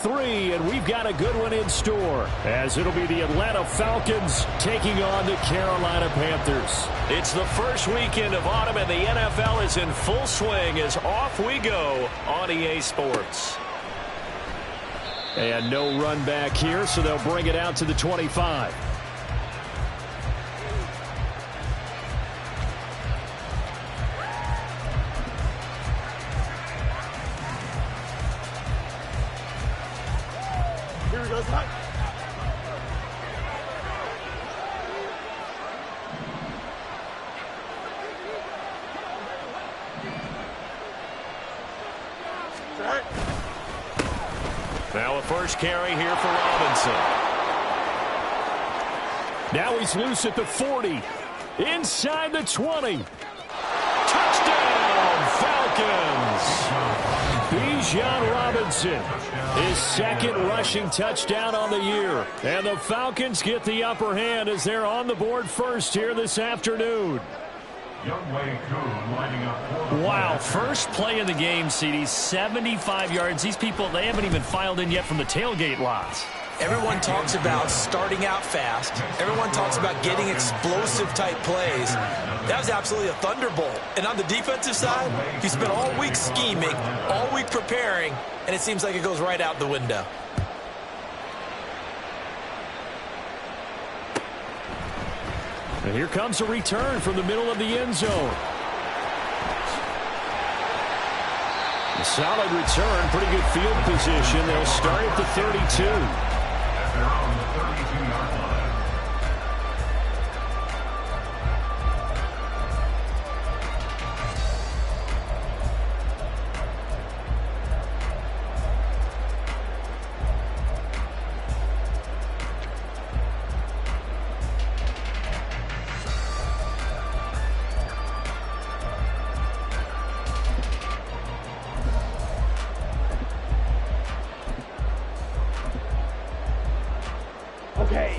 3, and we've got a good one in store, as it'll be the Atlanta Falcons taking on the Carolina Panthers. It's the first weekend of autumn, and the NFL is in full swing as off we go on EA Sports. And no run back here, so they'll bring it out to the 25. Here we go, Mike. Now a first carry here for Robinson. Now he's loose at the 40. Inside the 20. Touchdown, Falcons! Bijan Robinson, his second rushing touchdown on the year. And the Falcons get the upper hand as they're on the board first here this afternoon. Wow, first play in the game, CD, 75 yards. These people, they haven't even filed in yet from the tailgate lots. Everyone talks about starting out fast. Everyone talks about getting explosive-type plays. That was absolutely a thunderbolt. And on the defensive side, he spent all week scheming, all week preparing, and it seems like it goes right out the window. And here comes a return from the middle of the end zone. A solid return, pretty good field position. They'll start at the 32. They're on the 32-yard line.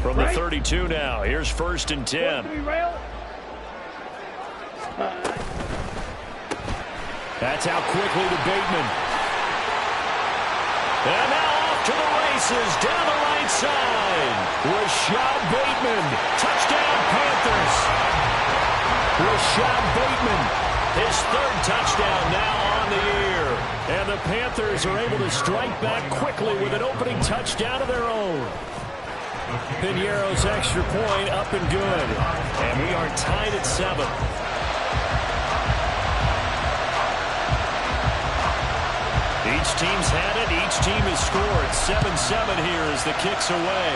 From the 32 now, here's 1st and 10. That's out quickly to Bateman. And now off to the races, down the right side. Rashad Bateman, touchdown Panthers. Rashad Bateman, his 3rd touchdown now on the year. And the Panthers are able to strike back quickly with an opening touchdown of their own. Piñeiro's extra point up and good. And we are tied at 7. Each team's had it. Each team has scored. 7-7 here as the kick's away.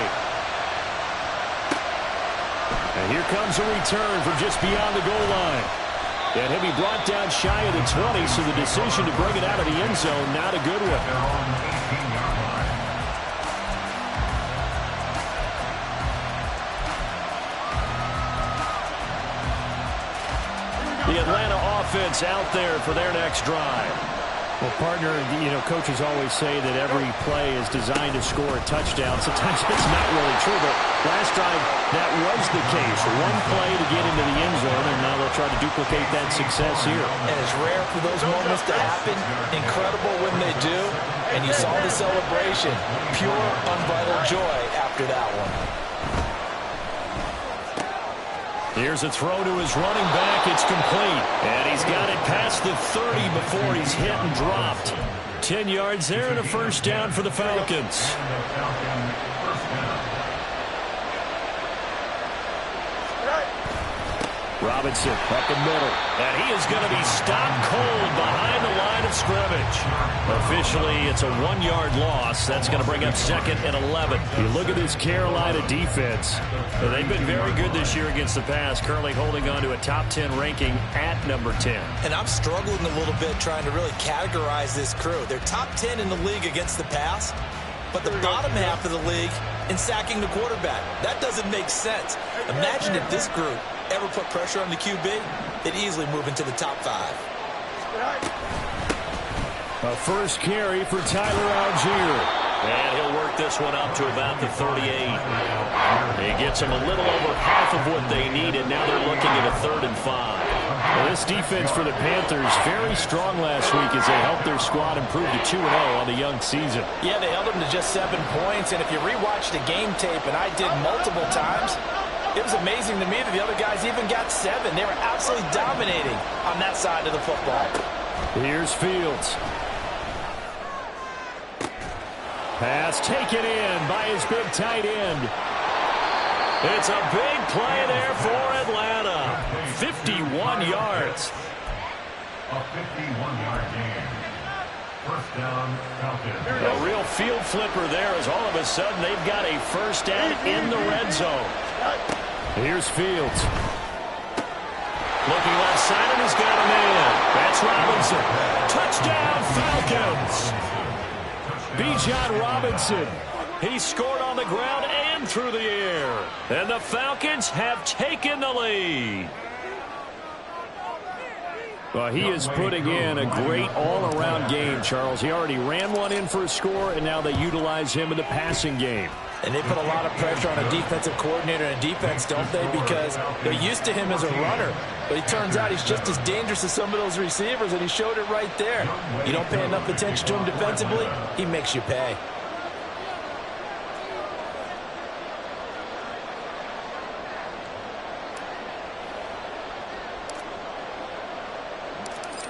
And here comes a return from just beyond the goal line. And he'll be brought down shy of the 20, so the decision to bring it out of the end zone, not a good one. They're on the 18-yard line. The Atlanta offense out there for their next drive. Well, partner, coaches always say that every play is designed to score a touchdown. Sometimes it's not really true, but last drive, that was the case. One play to get into the end zone, and now they'll try to duplicate that success here. And it's rare for those moments to happen. Incredible when they do. And you saw the celebration. Pure, unbridled joy after that one. Here's a throw to his running back. It's complete. And he's got it past the 30 before he's hit and dropped. 10 yards there and a first down for the Falcons. Robinson up the middle. And he is going to be stopped cold behind the line of scrimmage. Officially, it's a 1-yard loss. That's going to bring up 2nd and 11. You look at this Carolina defense. They've been very good this year against the pass, currently holding on to a top 10 ranking at number 10. And I'm struggling a little bit trying to really categorize this crew. They're top 10 in the league against the pass, but the bottom half of the league in sacking the quarterback. That doesn't make sense. Imagine if this group ever put pressure on the QB, they'd easily move into the top 5. A first carry for Tyler Algier. And he'll work this one up to about the 38. He gets them a little over half of what they needed. Now they're looking at a 3rd and 5. Well, this defense for the Panthers, very strong last week as they helped their squad improve to 2-0 on the young season. Yeah, they held them to just 7 points, and if you rewatch the game tape, and I did multiple times, it was amazing to me that the other guys even got 7. They were absolutely dominating on that side of the football. Here's Fields. Pass taken in by his big tight end. It's a big play there for Atlanta. 51 yards. A 51-yard gain. First down, Falcons. A real field flipper there as all of a sudden they've got a first down in the red zone. Here's Fields. Looking left side, and he's got a man. That's Robinson. Touchdown, Falcons. Bijan Robinson. He scored on the ground and through the air. And the Falcons have taken the lead. Well, he is putting in a great all-around game, Charles. He already ran one in for a score, and now they utilize him in the passing game. And they put a lot of pressure on a defensive coordinator and defense, don't they? Because they're used to him as a runner. But it turns out he's just as dangerous as some of those receivers, and he showed it right there. You don't pay enough attention to him defensively, he makes you pay.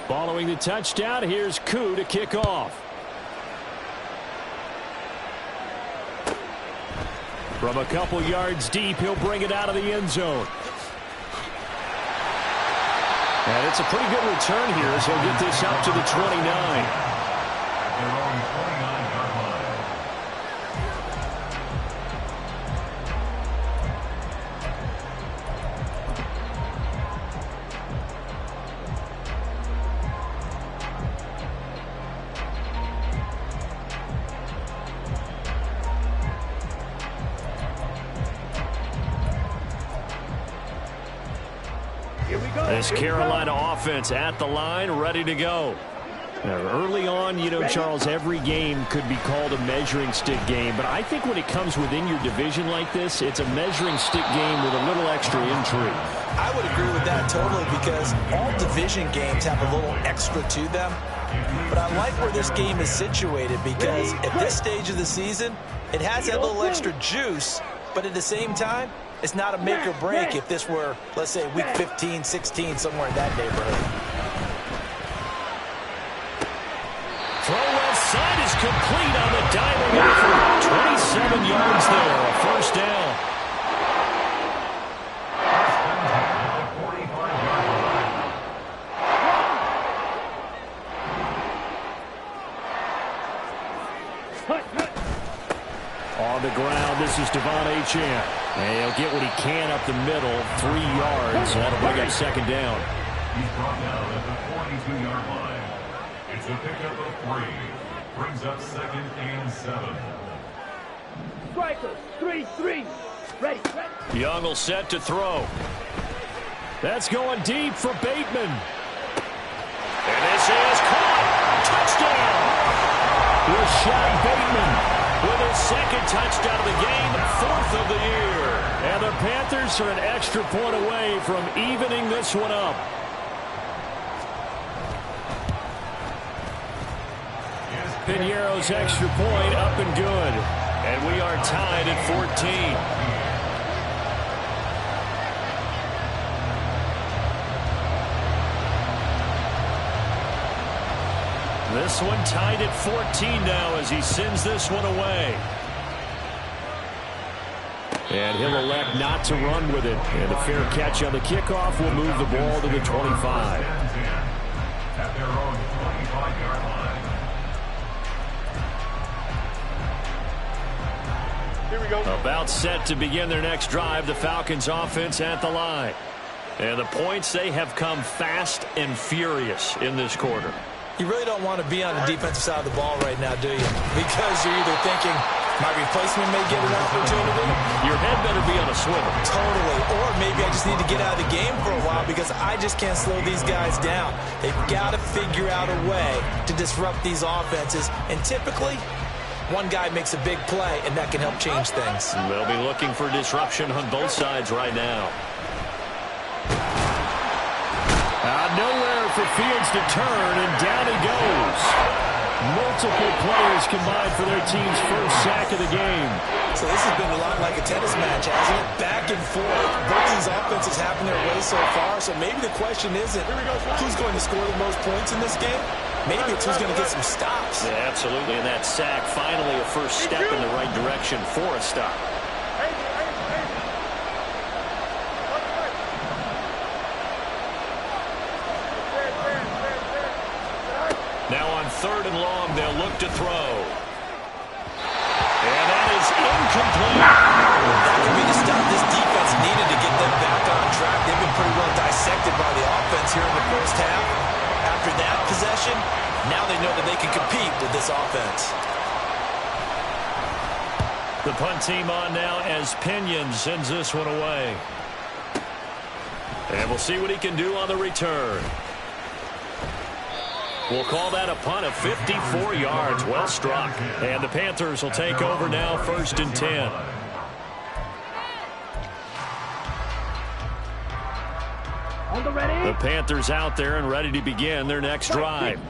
Following the touchdown, here's Koo to kick off. From a couple yards deep, he'll bring it out of the end zone. And it's a pretty good return here as he'll get this up to the 29. Their own 29-yard line. This Carolina offense at the line, ready to go. Now, early on, you know, Charles, every game could be called a measuring stick game. But I think when it comes within your division like this, it's a measuring stick game with a little extra intrigue. I would agree with that totally because all division games have a little extra to them. But I like where this game is situated because at this stage of the season, it has that little extra juice. But at the same time, it's not a make or break if this were, let's say, week 15, 16, somewhere in that neighborhood. Throw left side is complete on the diving effort. 27 yards there, a first down. On the ground, this is Devon Achane. And he'll get what he can up the middle, 3 yards. That'll bring up second down. He's brought down at the 42-yard line. It's a pickup of 3. Brings up 2nd and 7. Strikers, 3-3. Ready. Young will set to throw. That's going deep for Bateman. And this is caught. Touchdown. Rashad Bateman with his second touchdown of the game, 4th of the year. And the Panthers are an extra point away from evening this one up. Piñeiro's extra point up and good. And we are tied at 14. This one tied at 14 now as he sends this one away. And he'll elect not to run with it. And a fair catch on the kickoff will move the ball to the 25. At their own 25-yard line. Here we go. About set to begin their next drive, the Falcons offense at the line. And the points, they have come fast and furious in this quarter. You really don't want to be on the defensive side of the ball right now, do you? Because you're either thinking, my replacement may get an opportunity. Your head better be on a swivel. Totally. Or maybe I just need to get out of the game for a while because I just can't slow these guys down. They've got to figure out a way to disrupt these offenses. And typically, One guy makes a big play, and that can help change things. They'll be looking for disruption on both sides right now. Nowhere for Fields to turn, and down he goes. Multiple players combined for their team's first sack of the game. So this has been a lot like a tennis match, hasn't it? Back and forth. Both these offenses having their way so far, so maybe the question isn't who's going to score the most points in this game. Maybe it's who's going to get some stops. Yeah, absolutely, and that sack finally a first step in the right direction for a stop. Now on 3rd and long, they'll look to throw. And that is incomplete. That could be the stop this defense needed to get them back on track. They've been pretty well dissected by the offense here in the first half. After that possession, now they know that they can compete with this offense. The punt team on now as Pinion sends this one away. And we'll see what he can do on the return. We'll call that a punt of 54 yards. Well struck. And the Panthers will take over now, 1st and 10. The Panthers out there and ready to begin their next drive.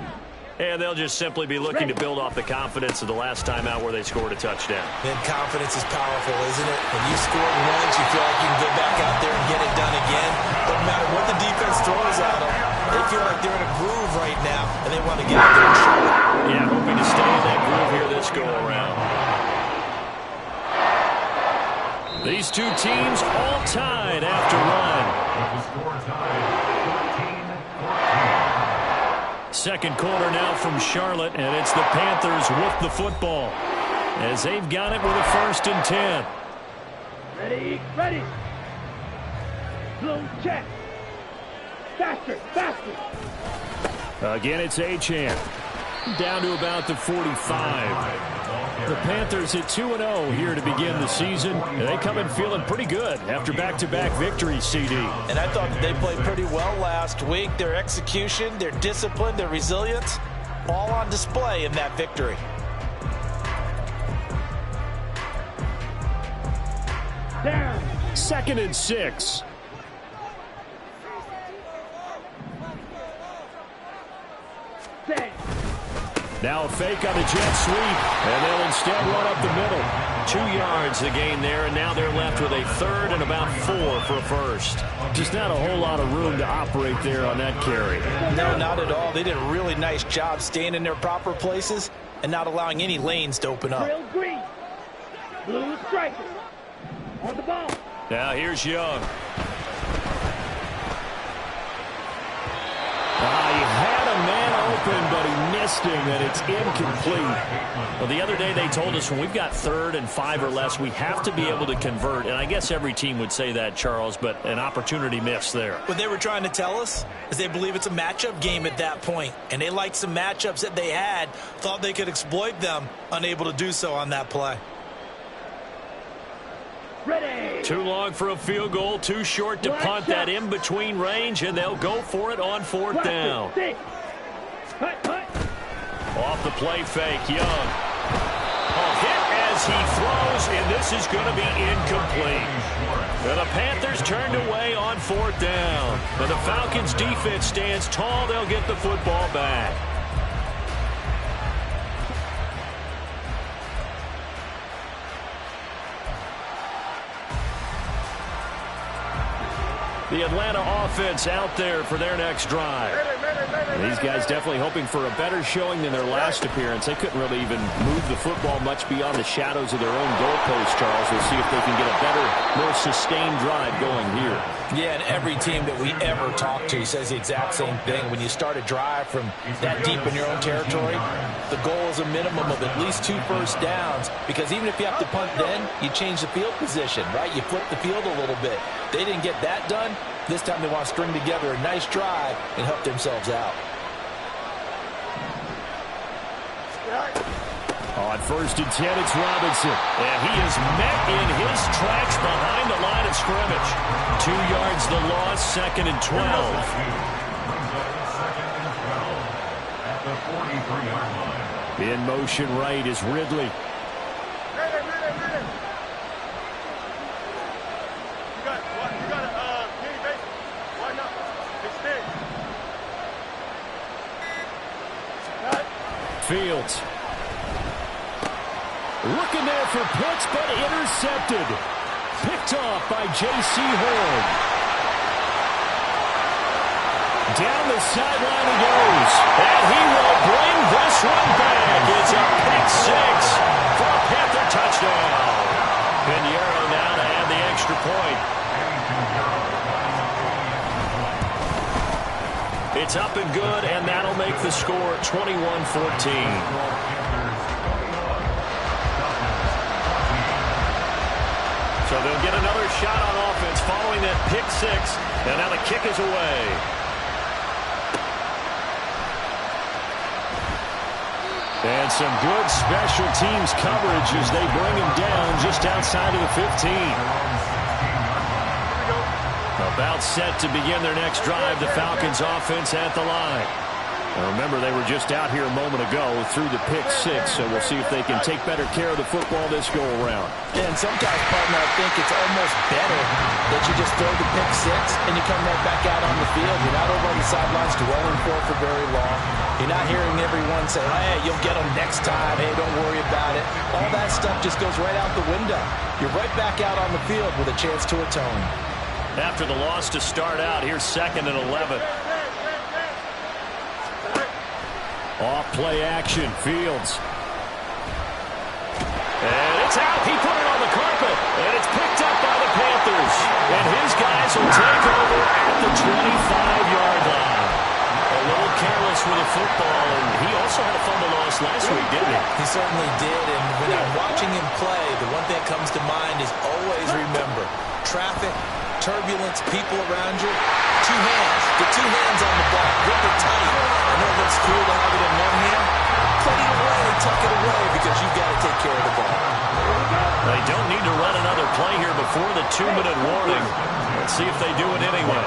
And they'll just simply be looking to build off the confidence of the last time out where they scored a touchdown. And confidence is powerful, isn't it? When you score once, you feel like you can get back out there and get it done again. No matter what the defense throws at them, they feel like they're in a groove right now, and they want to get out there and show it. Yeah, hoping to stay in that groove here this go-around. These two teams all tied after one. Second quarter now from Charlotte, and it's the Panthers with the football as they've got it with a 1st and 10. Ready, ready. Blue check. Faster, faster. Again, it's Achane. Down to about the 45. The Panthers at 2-0 here to begin the season. And they come in feeling pretty good after back-to-back victories, CD. And I thought that they played pretty well last week. Their execution, their discipline, their resilience, all on display in that victory. Down. 2nd and 6. Set. Now a fake on the jet sweep, and they'll instead run up the middle. 2 yards the gain there, and now they're left with a 3rd and about 4 for a first. Just not a whole lot of room to operate there on that carry. No, not at all. They did a really nice job staying in their proper places and not allowing any lanes to open up. Real green. Blue striker. On the ball. Now here's Young. He had a man open, but he missed him, and it's incomplete. Well, the other day they told us when we've got 3rd and 5 or less, we have to be able to convert. And I guess every team would say that, Charles, but an opportunity missed there. What they were trying to tell us is they believe it's a matchup game at that point. And they liked some matchups that they had, thought they could exploit them, unable to do so on that play. Ready. Too long for a field goal, too short to punt that in-between range, and they'll go for it on 4th down. Off the play fake, Young. A hit as he throws, and this is going to be incomplete. And the Panthers turned away on 4th down. But the Falcons' defense stands tall. They'll get the football back. The Atlanta offense out there for their next drive. These guys definitely hoping for a better showing than their last appearance. They couldn't really even move the football much beyond the shadows of their own goalpost, Charles. We'll see if they can get a better, more sustained drive going here. Yeah, and every team that we ever talk to says the exact same thing. When you start a drive from that deep in your own territory, the goal is a minimum of at least 2 first downs, because even if you have to punt then, you change the field position, right? You flip the field a little bit. They didn't get that done. This time they want to string together a nice drive and help themselves out. On 1st and 10, it's Robinson. And he is met in his tracks behind the line of scrimmage. 2 yards the loss, 2nd and 12. At the 43-yard line. In motion right is Ridley. Fields. Looking there for Pitts, but intercepted. Picked off by J.C. Horn. Down the sideline he goes. And he will bring this one back. It's a pick six for a Panther touchdown. Pinheiro now to add the extra point. It's up and good, and that'll make the score 21-14. So they'll get another shot on offense following that pick six, and now the kick is away. And some good special teams coverage as they bring him down just outside of the 15. About set to begin their next drive, the Falcons offense at the line. Now remember, they were just out here a moment ago through the pick six, so we'll see if they can take better care of the football this go around. And sometimes, partner, I think it's almost better that you just throw the pick six and you come right back out on the field. You're not over on the sidelines dwelling for very long. You're not hearing everyone say, hey, you'll get them next time. Hey, don't worry about it. All that stuff just goes right out the window. You're right back out on the field with a chance to atone. After the loss to start out, here's 2nd and 11. Off play action, Fields. And it's out. He put it on the carpet. And it's picked up by the Panthers. And his guys will take over at the 25-yard line. A little careless with the football. And he also had a fumble loss last week, didn't he? He certainly did. And when I'm watching him play, the one thing that comes to mind is always remember, traffic, turbulence, people around you, two hands. Get two hands on the ball. Grip it tight. I know it looks cool to have it in one hand. Put it away, tuck it away, because you've got to take care of the ball. They don't need to run another play here before the 2-minute warning. Let's see if they do it anyway.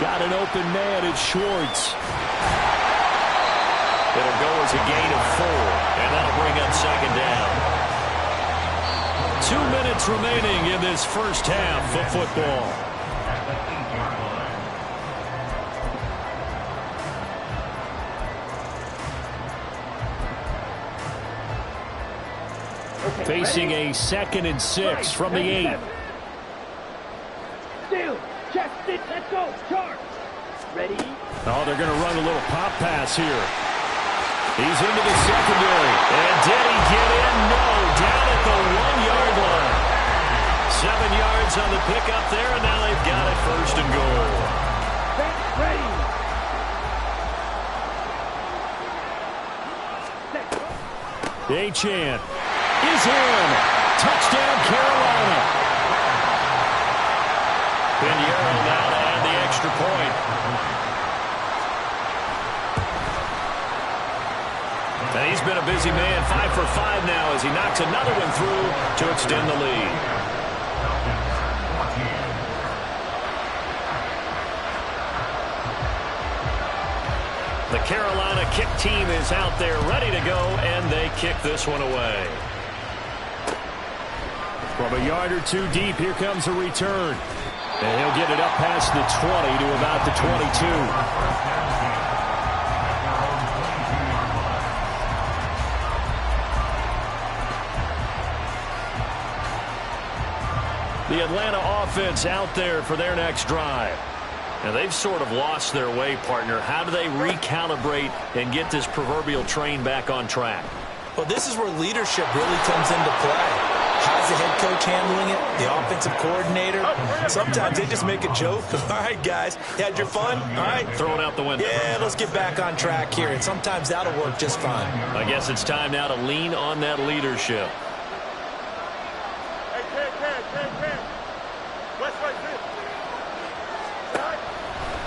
Got an open man. It's Schwartz. It'll go as a gain of 4, and that'll bring up 2nd down. 2 minutes remaining in this first half of football. Facing a 2nd and 6 from the 8. Still, check, sit, let's go, charge. Ready? Oh, they're going to run a little pop pass here. He's into the secondary. And did he get in? No. Down at the 1-yard line. 7 yards on the pickup there, and now they've got it 1st and goal. Ready. Achane is in. Touchdown, Carolina. Pinheiro now to add the extra point. And he's been a busy man, 5 for 5 now as he knocks another one through to extend the lead. The Carolina kick team is out there ready to go, and they kick this one away. From a yard or two deep, here comes a return. And he'll get it up past the 20 to about the 22. The Atlanta offense out there for their next drive. Now, they've sort of lost their way, partner. How do they recalibrate and get this proverbial train back on track? Well, this is where leadership really comes into play. How's the head coach handling it? The offensive coordinator? Sometimes they just make a joke. All right, guys, you had your fun? All right. Throw it out the window. Yeah, let's get back on track here. And sometimes that'll work just fine. I guess it's time now to lean on that leadership.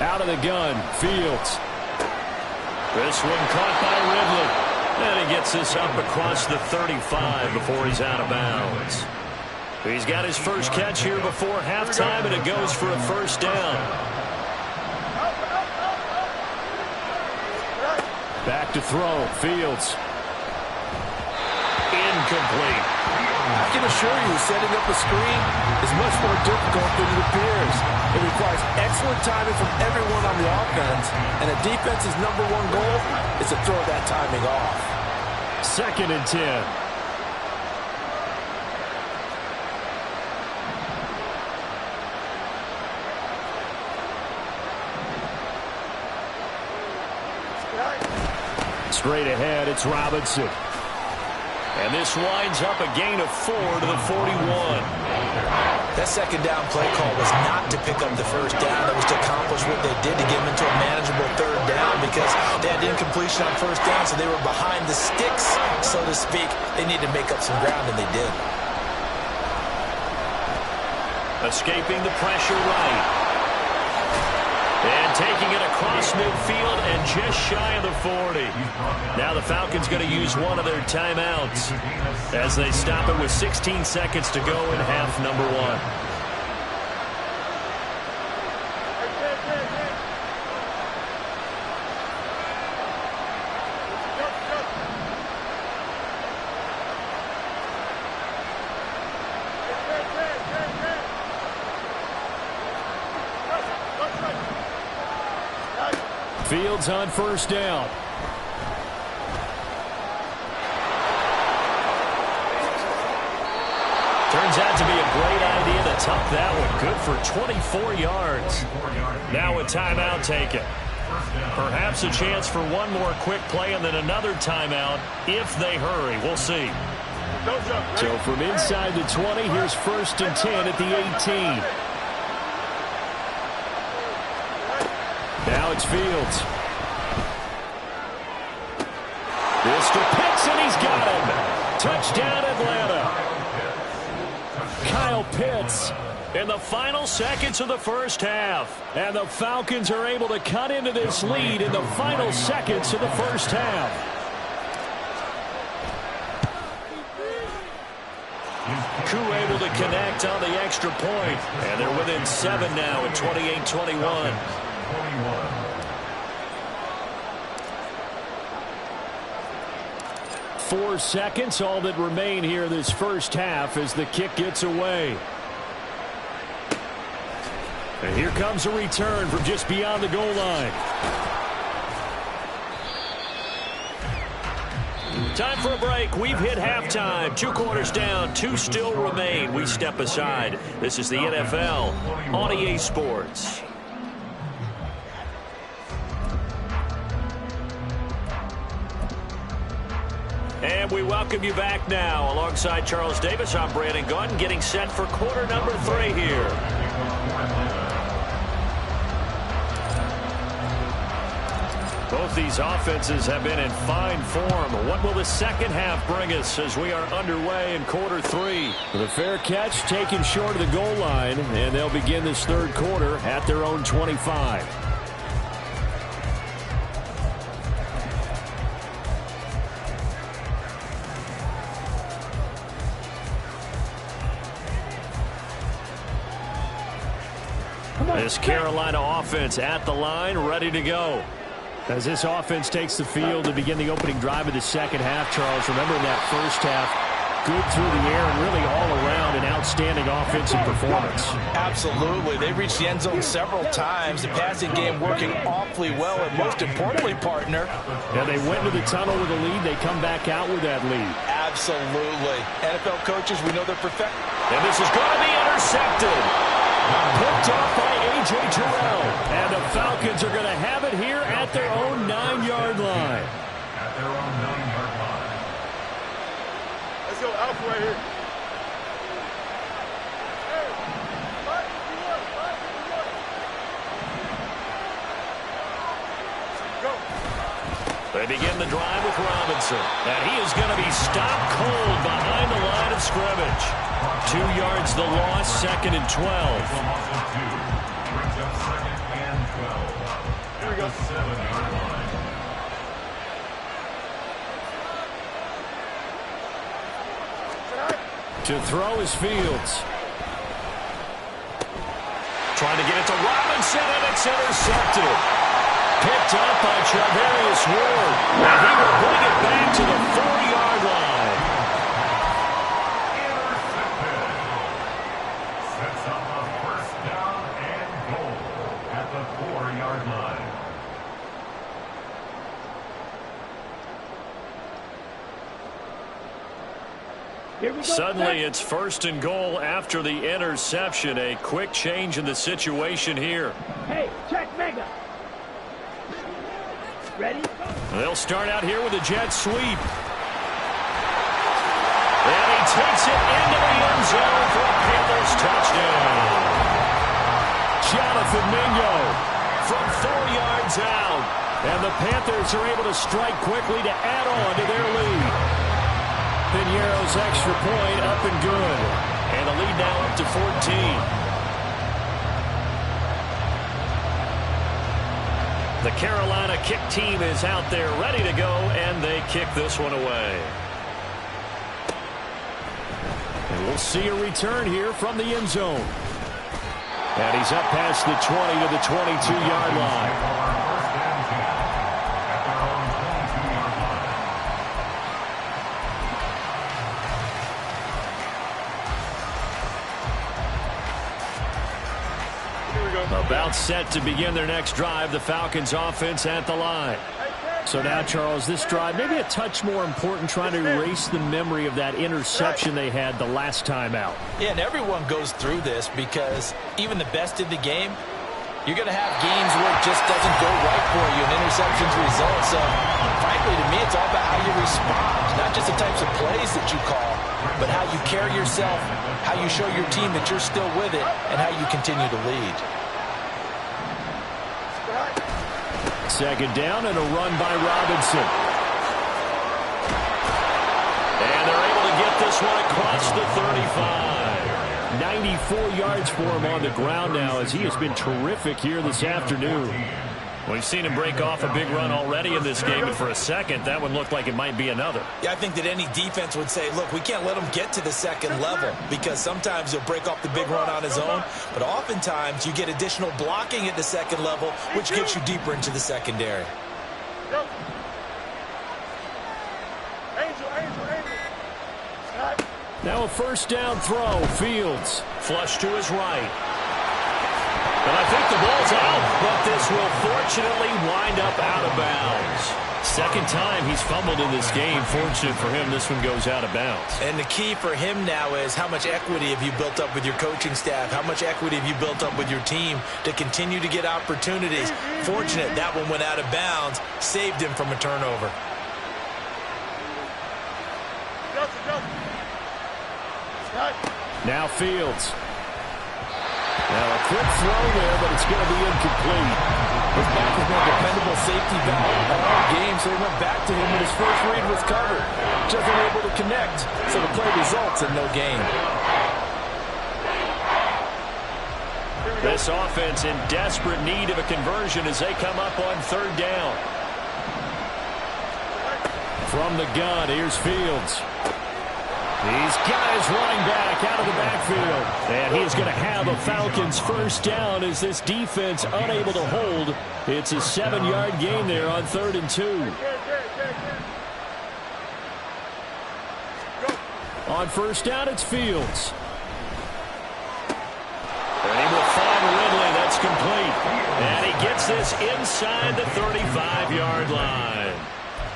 Out of the gun, Fields. This one caught by Ridley. And he gets this up across the 35 before he's out of bounds. He's got his first catch here before halftime, and it goes for a 1st down. Back to throw. Fields. Incomplete. I can assure you, setting up a screen is much more difficult than it appears. It requires excellent timing from everyone on the offense, and a defense's #1 goal is to throw that timing off. 2nd and 10. Straight ahead, it's Robinson. And this winds up a gain of 4 to the 41. That second down play call was not to pick up the first down. It was to accomplish what they did to get them into a manageable 3rd down because they had incompletion on first down, so they were behind the sticks, so to speak. They needed to make up some ground, and they did. Escaping the pressure right. And taking it across midfield and just shy of the 40. Now the Falcons going to use one of their timeouts as they stop it with 16 seconds to go in half number 1. Fields on first down. Turns out to be a great idea to tuck that one. Good for 24 yards. Now a timeout taken. Perhaps a chance for one more quick play and then another timeout if they hurry. We'll see. So from inside the 20, here's 1st and 10 at the 18. Now it's Fields. This to Pitts, and he's got him. Touchdown, Atlanta. Kyle Pitts in the final seconds of the first half. And the Falcons are able to cut into this lead in the final seconds of the first half. Koo able to connect on the extra point. And they're within 7 now at 28-21. 4 seconds, all that remain here this first half as the kick gets away. And here comes a return from just beyond the goal line. Time for a break. We've hit halftime. 2 quarters down, 2 still remain. We step aside. This is the NFL on EA Sports. And we welcome you back now. Alongside Charles Davis, I'm Brandon Gaudin, getting set for quarter number 3 here. Both these offenses have been in fine form. What will the second half bring us as we are underway in quarter 3? The fair catch taken short of the goal line, and they'll begin this 3rd quarter at their own 25. This Carolina offense at the line, ready to go. As this offense takes the field to begin the opening drive of the second half, Charles, remember in that first half, good through the air and really all around an outstanding offensive performance. Absolutely. They reached the end zone several times. The passing game working awfully well, and most importantly, partner. Yeah, they went to the tunnel with a lead. They come back out with that lead. Absolutely. NFL coaches, we know they're perfect. And this is going to be intercepted. Picked off by A.J. Terrell. And the Falcons are going to have it here at their own 9-yard line. At their own 9-yard line. Let's go Alpha right here. They begin the drive with Robinson. And he is going to be stopped cold behind the line of scrimmage. 2 yards the loss, 2nd and 12. Brings up 2nd and 12. Here we go. 7-yard line. To throw is Fields. Trying to get it to Robinson, and it's intercepted. picked up by Charvarius Ward. And he will bring it back to the 4-yard line. Sets up a first down and goal at the 4-yard line. Suddenly it's first and goal after the interception. A quick change in the situation here. Hey, check mega. Ready? They'll start out here with a jet sweep. And he takes it into the end zone for a Panthers touchdown. Jonathan Mingo from 4 yards out. And the Panthers are able to strike quickly to add on to their lead. Piñeiro's extra point up and good. And the lead now up to 14. The Carolina kick team is out there ready to go, and they kick this one away. And we'll see a return here from the end zone. And he's up past the 20 to the 22-yard line. About set to begin their next drive, the Falcons offense at the line. So now, Charles, this drive maybe a touch more important, trying to erase the memory of that interception they had the last time out. Yeah, and everyone goes through this because even the best in the game, you're going to have games where it just doesn't go right for you and interceptions result. So, frankly, to me, it's all about how you respond, not just the types of plays that you call, but how you carry yourself, how you show your team that you're still with it, and how you continue to lead. Second down and a run by Robinson. And they're able to get this one across the 35. 94 yards for him on the ground now, as he has been terrific here this afternoon. We've seen him break off a big run already in this game, and for a second, that one looked like it might be another. Yeah, I think that any defense would say, look, we can't let him get to the second level, because sometimes he'll break off the big run on his own, but oftentimes you get additional blocking at the second level, which gets you deeper into the secondary. Now a first down throw. Fields. Flush to his right. And I think the ball's out, but this will fortunately wind up out of bounds. Second time he's fumbled in this game. Fortunate for him, this one goes out of bounds. And the key for him now is how much equity have you built up with your coaching staff? How much equity have you built up with your team to continue to get opportunities? Fortunate that one went out of bounds, saved him from a turnover. Now Fields. Now a quick throw there, but it's going to be incomplete. His back has been a dependable safety valve all game, so he went back to him when his first read was covered. Just unable to connect, so the play results in no gain. This offense in desperate need of a conversion as they come up on third down. From the gun, here's Fields. He's got his running back out of the backfield. And he's going to have a Falcons first down as this defense unable to hold. It's a 7-yard gain there on 3rd and 2. On first down, it's Fields. And he will find Ridley. That's complete. And he gets this inside the 35-yard line.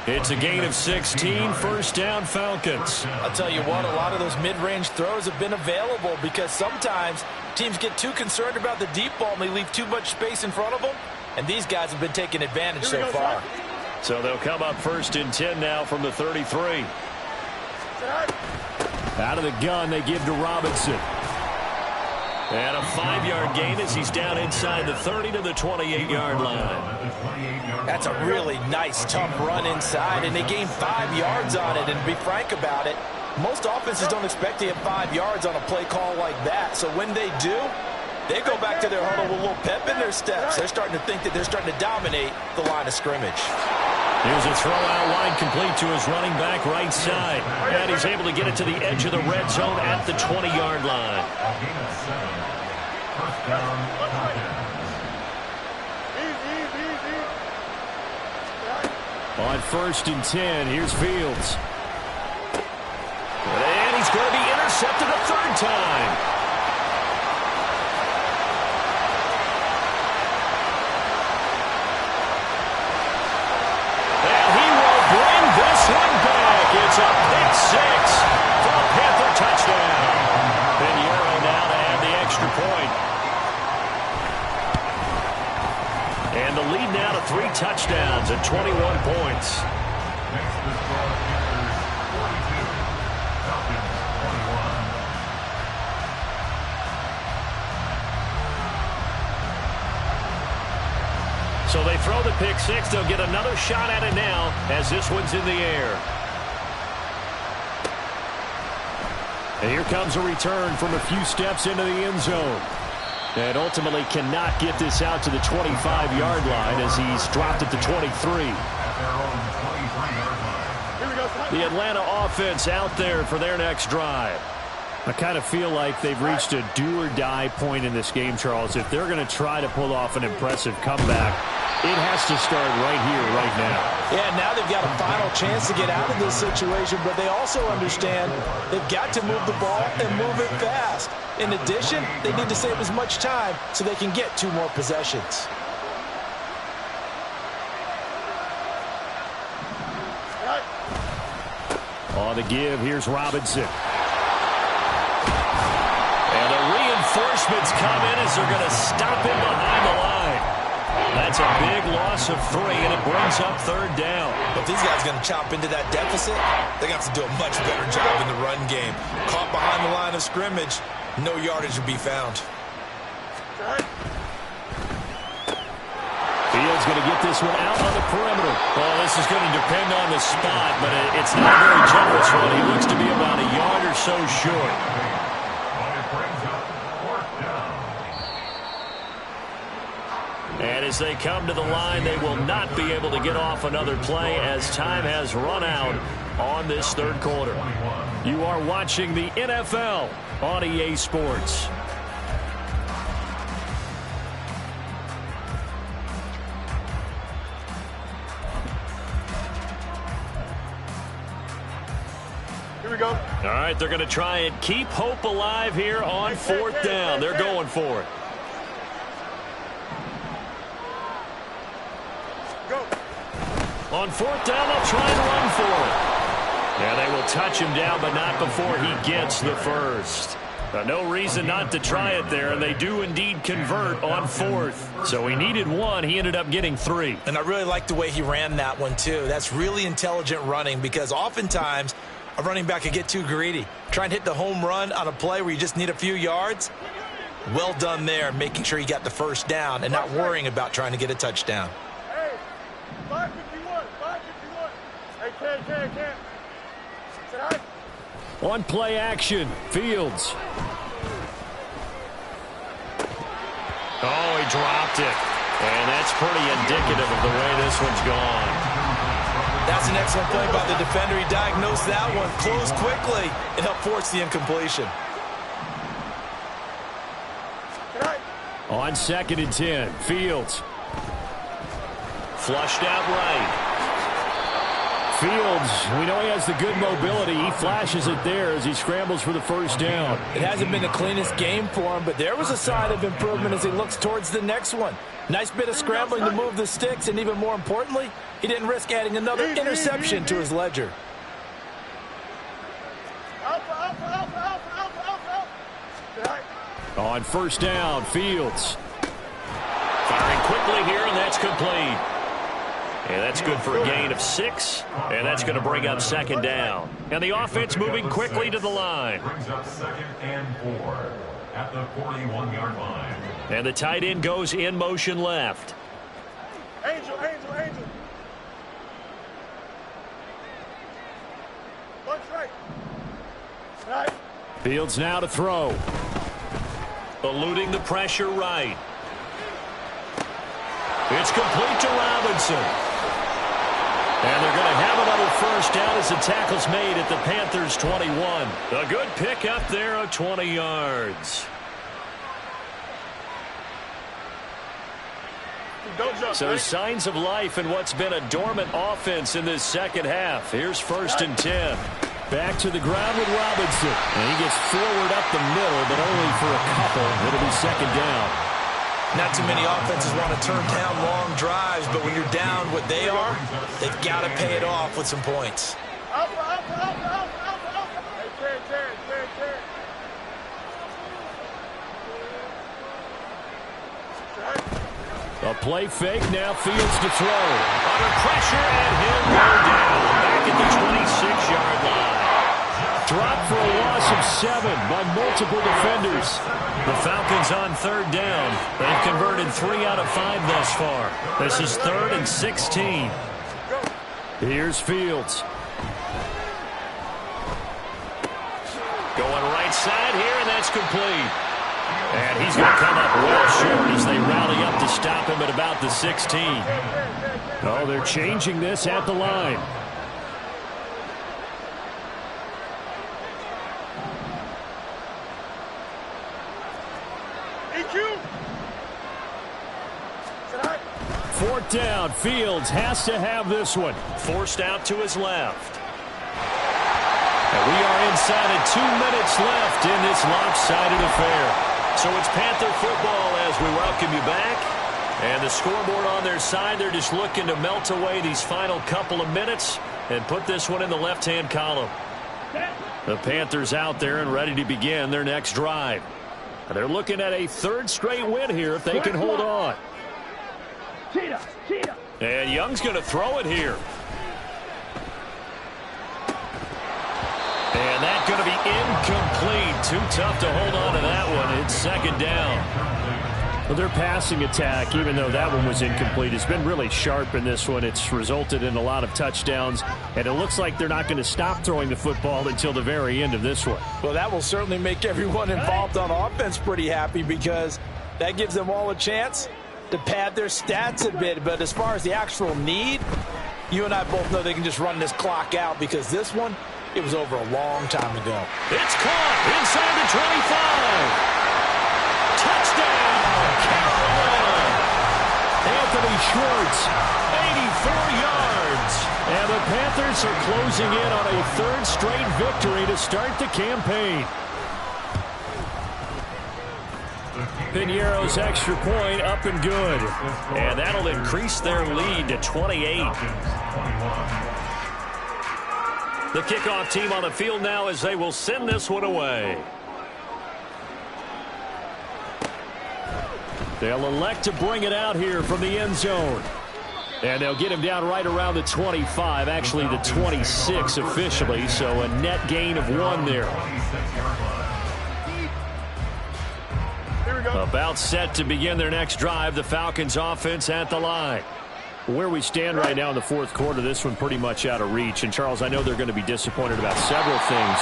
It's a gain of 16, first down Falcons. I'll tell you what, a lot of those mid-range throws have been available because sometimes teams get too concerned about the deep ball and they leave too much space in front of them, and these guys have been taking advantage so far. So they'll come up 1st and 10 now from the 33. Out of the gun, they give to Robinson. And a 5-yard gain as he's down inside the 30 to the 28-yard line. That's a really nice, tough run inside, and they gain 5 yards on it. And to be frank about it, most offenses don't expect to have 5 yards on a play call like that. So when they do, they go back to their huddle with a little pep in their steps. They're starting to think that they're starting to dominate the line of scrimmage. Here's a throw out wide complete to his running back right side. And he's able to get it to the edge of the red zone at the 20-yard line. On 1st and 10, here's Fields. And he's going to be intercepted a third time. And he will bring this one back. It's a pick six for a Panther touchdown. Pinheiro now to add the extra point. And the lead now to 3 touchdowns and 21 points. Next is for the Panthers, 42. Falcons, 21. So they throw the pick six. They'll get another shot at it now as this one's in the air. And here comes a return from a few steps into the end zone. And ultimately cannot get this out to the 25-yard line as he's dropped at the 23. At their own 23-yard line. Here we go. The Atlanta offense out there for their next drive. I kind of feel like they've reached a do-or-die point in this game, Charles. If they're going to try to pull off an impressive comeback, it has to start right here, right now. Yeah, now they've got a final chance to get out of this situation, but they also understand they've got to move the ball and move it fast. In addition, they need to save as much time so they can get 2 more possessions. On the give, here's Robinson. And the reinforcements come in as they're going to stop him behind the line. That's a big loss of 3, and it brings up 3rd down. But these guys are going to chop into that deficit. They're going to have to do a much better job in the run game. Caught behind the line of scrimmage, no yardage will be found. Fields going to get this one out on the perimeter. Well, this is going to depend on the spot, but it's not a very generous one. He looks to be about a yard or so short. But it brings up 4th down. And as they come to the line, they will not be able to get off another play as time has run out on this 3rd quarter. You are watching the NFL on EA Sports. Here we go. All right, they're going to try and keep hope alive here on 4th down. They're going for it. On 4th down, they'll try and run for it. And they will touch him down, but not before he gets the first. No reason not to try it there, and they do indeed convert on 4th. So he needed 1. He ended up getting 3. And I really like the way he ran that one, too. That's really intelligent running because oftentimes a running back can get too greedy. Try and hit the home run on a play where you just need a few yards. Well done there, making sure you got the first down and not worrying about trying to get a touchdown. Hey, 551, 551. Hey, Ken. Say hi. On play action, Fields. Oh, he dropped it. And that's pretty indicative of the way this one's gone. That's an excellent play by the defender. He diagnosed that one, closed quickly, and helped force the incompletion. On 2nd and 10, Fields. Flushed out right. Fields, we know he has the good mobility. He flashes it there as he scrambles for the first down. It hasn't been the cleanest game for him, but there was a sign of improvement as he looks towards the next one. Nice bit of scrambling to move the sticks, and even more importantly, he didn't risk adding another interception to his ledger. On 1st down, Fields. Firing quickly here, and that's complete. And that's good for a gain of 6, and that's going to bring up 2nd down. And the offense moving quickly to the line. Brings up 2nd and 4 at the 41-yard line. And the tight end goes in motion left. Angel. Bunch right. Fields now to throw. Eluding the pressure right. It's complete to Robinson. And they're going to have another first down as the tackle's made at the Panthers' 21. A good pick up there of 20 yards. So signs of life in what's been a dormant offense in this second half. Here's 1st and 10. Back to the ground with Robinson. And he gets forward up the middle, but only for a couple. It'll be 2nd down. Not too many offenses want to turn down long drives, but when you're down what they are, they've got to pay it off with some points. A play fake, now Fields to throw. Under pressure, and he'll go down back at the 26-yard line. Dropped for a loss of 7 by multiple defenders. The Falcons on 3rd down. They've converted 3 out of 5 thus far. This is 3rd and 16. Here's Fields. Going right side here, and that's complete. And he's going to come up well short as they rally up to stop him at about the 16. Oh, they're changing this at the line. Fourth down. Fields has to have this one. Forced out to his left. And we are inside of 2 minutes left in this lopsided affair. So it's Panther football as we welcome you back. And the scoreboard on their side, they're just looking to melt away these final couple of minutes and put this one in the left-hand column. The Panthers out there and ready to begin their next drive. They're looking at a 3rd straight win here if they can hold on. And Young's going to throw it here. And that's going to be incomplete. Too tough to hold on to that one. It's 2nd down. Well, their passing attack, even though that one was incomplete, has been really sharp in this one. It's resulted in a lot of touchdowns, and it looks like they're not going to stop throwing the football until the very end of this one. Well, that will certainly make everyone involved on offense pretty happy because that gives them all a chance to pad their stats a bit. But as far as the actual need, you and I both know they can just run this clock out because this one, it was over a long time ago. It's caught inside the 25. Touchdown, Carolina. Anthony Schwartz, 84 yards. and the Panthers are closing in on a 3rd straight victory to start the campaign. Piñeiro's extra point up and good. And that'll increase their lead to 28. The kickoff team on the field now as they will send this one away. They'll elect to bring it out here from the end zone. And they'll get him down right around the 25, actually the 26 officially, so a net gain of 1 there. About set to begin their next drive, the Falcons offense at the line. Where we stand right now in the 4th quarter, this one pretty much out of reach. And, Charles, I know they're going to be disappointed about several things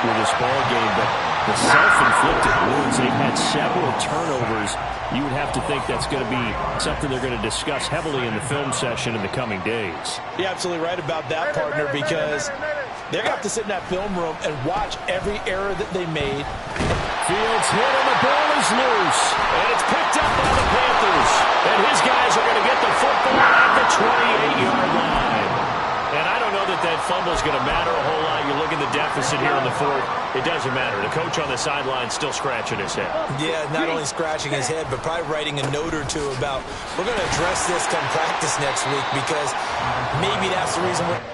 with this ball game, but the self-inflicted wounds, they've had several turnovers. You would have to think that's going to be something they're going to discuss heavily in the film session in the coming days. You're absolutely right about that, partner, because they're going to have to sit in that film room and watch every error that they made. Fields hit and the ball is loose. And it's picked up by the Panthers. And his guys are going to get the football at the 28-yard line. And I don't know that that fumble is going to matter a whole lot. You look at the deficit here in the 4th. It doesn't matter. The coach on the sideline still scratching his head. Yeah, not only scratching his head, but probably writing a note or two about we're going to address this come practice next week because maybe that's the reason we're